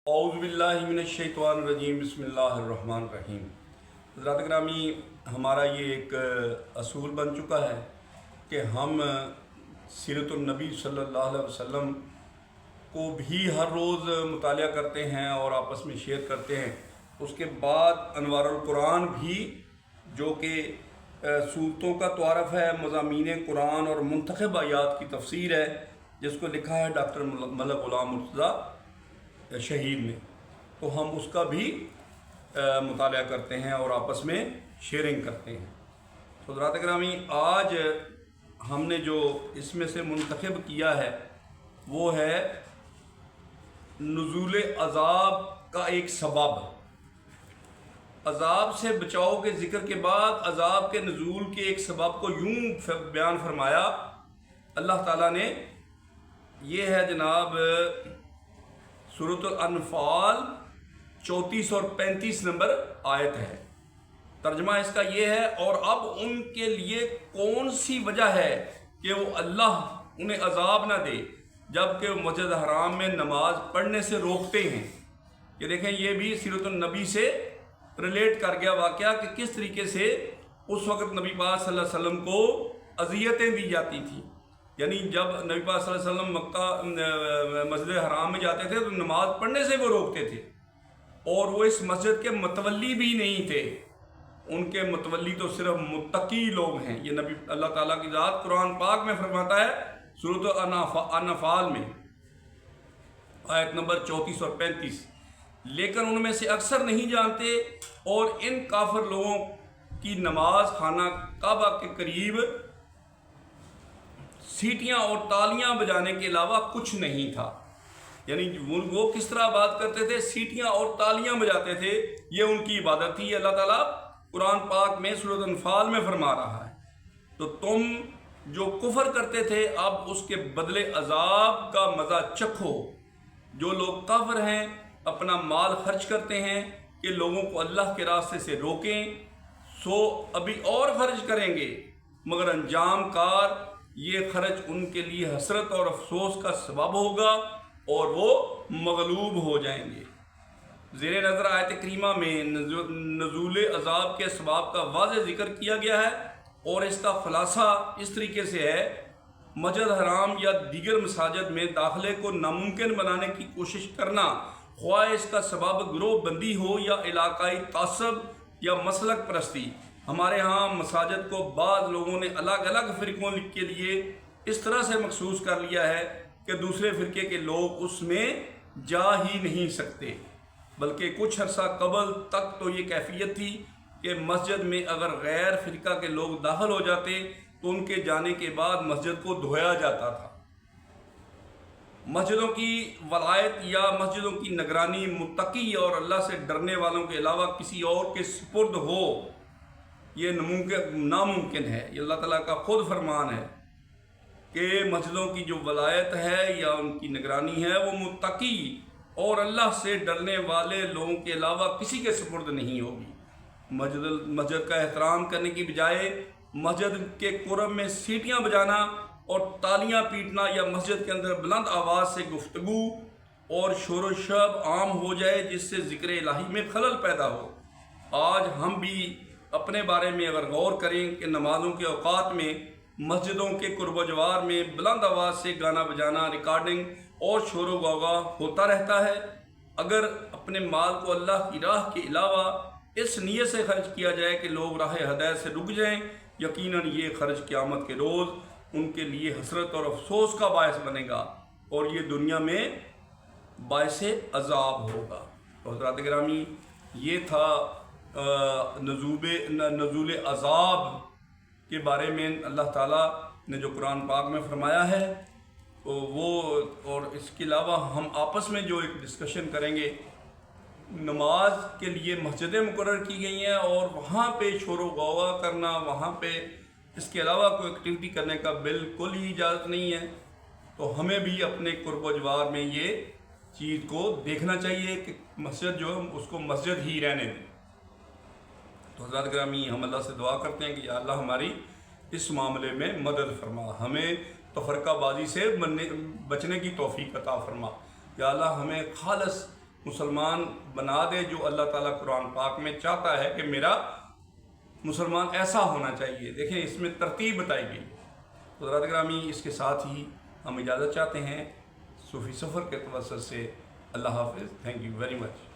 اعوذ باللہ من الشیطان الرجیم، بسم اللہ الرحمن الرحیم۔ حضرات گرامی، ہمارا یہ ایک اصول بن چکا ہے کہ ہم سیرت النبی صلی اللہ علیہ وسلم کو بھی ہر روز مطالعہ کرتے ہیں اور آپس میں شیئر کرتے ہیں۔ اس کے بعد انوار القرآن بھی، جو کہ صورتوں کا تعارف ہے، مضامین قرآن اور منتخب آیات کی تفسیر ہے، جس کو لکھا ہے ڈاکٹر ملک غلام مرتضیٰ شہید نے، تو ہم اس کا بھی مطالعہ کرتے ہیں اور آپس میں شیئرنگ کرتے ہیں۔ تو حضرات گرامی، آج ہم نے جو اس میں سے منتخب کیا ہے وہ ہے نزول عذاب کا ایک سبب۔ عذاب سے بچاؤ کے ذکر کے بعد عذاب کے نزول کے ایک سبب کو یوں بیان فرمایا اللہ تعالیٰ نے۔ یہ ہے جناب سورۃ الانفال 34 اور 35 نمبر آیت ہے۔ ترجمہ اس کا یہ ہے، اور اب ان کے لیے کون سی وجہ ہے کہ وہ اللہ انہیں عذاب نہ دے جبکہ وہ مسجد حرام میں نماز پڑھنے سے روکتے ہیں۔ یہ دیکھیں، یہ بھی سیرت النبی سے ریلیٹ کر گیا واقعہ کہ کس طریقے سے اس وقت نبی پاک صلی اللہ علیہ وسلم کو اذیتیں دی جاتی تھیں۔ یعنی جب نبی پاک صلی اللہ علیہ وسلم مکہ مسجد حرام میں جاتے تھے تو نماز پڑھنے سے وہ روکتے تھے، اور وہ اس مسجد کے متولی بھی نہیں تھے۔ ان کے متولی تو صرف متقی لوگ ہیں۔ یہ نبی اللہ تعالیٰ کی ذات قرآن پاک میں فرماتا ہے سورۃ الانفال میں آیت نمبر 34 اور 35۔ لیکن ان میں سے اکثر نہیں جانتے، اور ان کافر لوگوں کی نماز خانہ کعبہ کے قریب سیٹیاں اور تالیاں بجانے کے علاوہ کچھ نہیں تھا۔ یعنی وہ کس طرح بات کرتے تھے؟ سیٹیاں اور تالیاں بجاتے تھے، یہ ان کی عبادت تھی۔ اللہ تعالیٰ قرآن پاک میں سورۃ انفال میں فرما رہا ہے، تو تم جو کفر کرتے تھے اب اس کے بدلے عذاب کا مزہ چکھو۔ جو لوگ کافر ہیں اپنا مال خرچ کرتے ہیں کہ لوگوں کو اللہ کے راستے سے روکیں، سو ابھی اور خرچ کریں گے، مگر انجام کار یہ خرچ ان کے لیے حسرت اور افسوس کا سبب ہوگا اور وہ مغلوب ہو جائیں گے۔ زیر نظر آیت کریمہ میں نزول عذاب کے اسباب کا واضح ذکر کیا گیا ہے، اور اس کا خلاصہ اس طریقے سے ہے: مسجد حرام یا دیگر مساجد میں داخلے کو ناممکن بنانے کی کوشش کرنا، خواہ اس کا سبب گروہ بندی ہو یا علاقائی تعصب یا مسلک پرستی۔ ہمارے ہاں مساجد کو بعض لوگوں نے الگ الگ فرقوں کے لیے اس طرح سے مخصوص کر لیا ہے کہ دوسرے فرقے کے لوگ اس میں جا ہی نہیں سکتے، بلکہ کچھ عرصہ قبل تک تو یہ کیفیت تھی کہ مسجد میں اگر غیر فرقہ کے لوگ داخل ہو جاتے تو ان کے جانے کے بعد مسجد کو دھویا جاتا تھا۔ مسجدوں کی ولایت یا مسجدوں کی نگرانی متقی اور اللہ سے ڈرنے والوں کے علاوہ کسی اور کے سپرد ہو، یہ ناممکن ہے۔ یہ اللہ تعالیٰ کا خود فرمان ہے کہ مسجدوں کی جو ولایت ہے یا ان کی نگرانی ہے وہ متقی اور اللہ سے ڈرنے والے لوگوں کے علاوہ کسی کے سپرد نہیں ہوگی۔ مسجد کا احترام کرنے کی بجائے مسجد کے قرب میں سیٹیاں بجانا اور تالیاں پیٹنا، یا مسجد کے اندر بلند آواز سے گفتگو اور شور و شب عام ہو جائے جس سے ذکر الہی میں خلل پیدا ہو۔ آج ہم بھی اپنے بارے میں اگر غور کریں کہ نمازوں کے اوقات میں مسجدوں کے قرب و جوار میں بلند آواز سے گانا بجانا، ریکارڈنگ اور شور و غوغا ہوتا رہتا ہے، اگر اپنے مال کو اللہ کی راہ کے علاوہ اس نیت سے خرچ کیا جائے کہ لوگ راہ ہدایت سے رک جائیں، یقیناً یہ خرچ قیامت کے روز ان کے لیے حسرت اور افسوس کا باعث بنے گا، اور یہ دنیا میں باعث عذاب ہوگا۔ تو حضرات گرامی، یہ تھا نزول عذاب کے بارے میں اللہ تعالیٰ نے جو قرآن پاک میں فرمایا ہے وہ، اور اس کے علاوہ ہم آپس میں جو ایک ڈسکشن کریں گے۔ نماز کے لیے مسجدیں مقرر کی گئی ہیں، اور وہاں پہ شور و غوغا کرنا، وہاں پہ اس کے علاوہ کوئی ایکٹیویٹی کرنے کا بالکل ہی اجازت نہیں ہے۔ تو ہمیں بھی اپنے قرب و جوار میں یہ چیز کو دیکھنا چاہیے کہ مسجد جو ہے اس کو مسجد ہی رہنے دیں۔ تو حضرات گرامی، ہم اللہ سے دعا کرتے ہیں کہ یا اللہ ہماری اس معاملے میں مدد فرما، ہمیں تفرقہ بازی سے بچنے کی توفیق عطا فرما۔ یا اللہ ہمیں خالص مسلمان بنا دے جو اللہ تعالیٰ قرآن پاک میں چاہتا ہے کہ میرا مسلمان ایسا ہونا چاہیے۔ دیکھیں اس میں ترتیب بتائی گئی۔ حضرات گرامی، اس کے ساتھ ہی ہم اجازت چاہتے ہیں صوفی سفر کے توسط سے۔ اللہ حافظ، تھینک یو ویری مچ۔